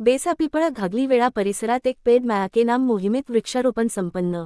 बेसापिपळा घागली वेळा परिसरात एक पेड मायाके नाम मोहिमेत वृक्षारोपण संपन्न।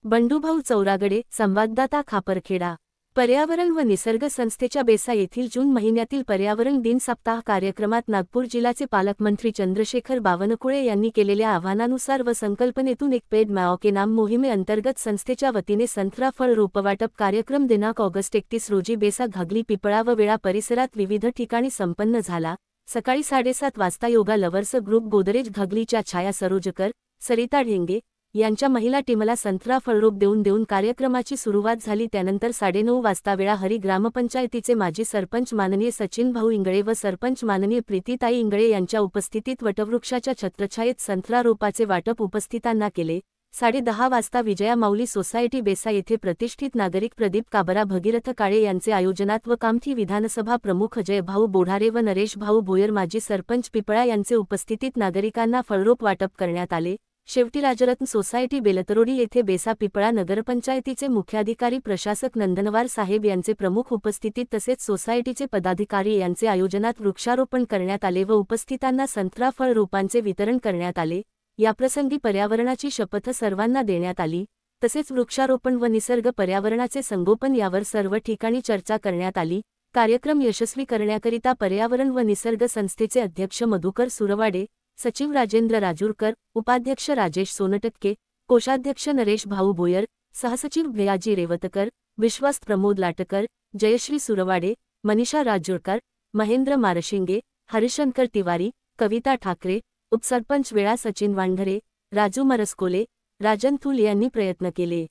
बंडूभाऊ चौरागडे, संवाददाता खापरखेडा। पर्यावरण व निसर्ग संस्थेच्या बेसा येथील जून महिन्यातील पर्यावरण दिन सप्ताह कार्यक्रमात नागपूर जिल्ह्याचे पालकमंत्री चंद्रशेखर बावनकुळे यांनी केलेल्या आव्हानानुसार व संकल्पनेतून एक पेड मायाके नाम मोहिमेअंतर्गत संस्थेच्या वतीने संत्रा फळ रोपवाटप कार्यक्रम दिनांक ऑगस्ट 31 रोजी बेसा घागली पिपळा व वेळा परिसरात विविध ठिकाणी संपन्न झाला। सकाळी 7:30 वाजता योगा लवर्स ग्रुप गोदरेज घागलीच्या छाया सरोजकर, सरिता ढेंगे यांच्या महिला टीमला संत्रा फळरोप देऊन कार्यक्रमाची सुरुवात झाली। त्यानंतर 9:30 वाजता वेळा हरी ग्रामपंचायतीचे माजी सरपंच माननीय सचिन भाऊ इंगळे व सरपंच माननीय प्रीतीताई इंगळे यांच्या उपस्थितीत वटवृक्षाच्या छत्रछायेत संत्रा रोपाचे वाटप उपस्थितांना केले। 10:30 वाजता विजया माऊली सोसायटी बेसा येथे प्रतिष्ठित नागरिक प्रदीप काबरा भगीरथ काळे यांचे आयोजनात व कामठी विधानसभा प्रमुख अजय भाऊ बोढारे व नरेश भाऊ भोयर माजी सरपंच पिपळा यांचे उपस्थितीत नागरिकांना फळरोप वाटप करण्यात आले। शेवटी राजरत्न सोसायटी बेलतरोडी येथे बेसा पिपळा नगरपंचायतीचे मुख्याधिकारी प्रशासक नंदनवार साहेब यांचे प्रमुख उपस्थितीत तसेच सोसायटीचे पदाधिकारी यांचे आयोजनात वृक्षारोपण करण्यात आले व उपस्थितांना संत्रा फळ रोपांचे वितरण करण्यात आले। याप्रसंगी पर्यावरणाची शपथ सर्वांना देण्यात आली। तसेच वृक्षारोपण व निसर्ग पर्यावरणाचे संगोपन यावर सर्व ठिकाणी चर्चा करण्यात आली। कार्यक्रम यशस्वी करण्याकरिता पर्यावरण व निसर्ग संस्थेचे अध्यक्ष मधुकर सुरवाडे, सचिव राजेंद्र राजूरकर, उपाध्यक्ष राजेश सोनटक्के, कोषाध्यक्ष नरेश भाऊ भोयर, सहसचिव भयाजी रेवतकर, विश्वास प्रमोद लाटकर, जयश्री सुरवाडे, मनीषा राजूरकर, महेंद्र मारशिंगे, हरिशंकर तिवारी, कविता ठाकरे, उपसरपंच वेळा सचिन वांढरे, राजू मरसकोले, राजन थूल यांनी प्रयत्न केले।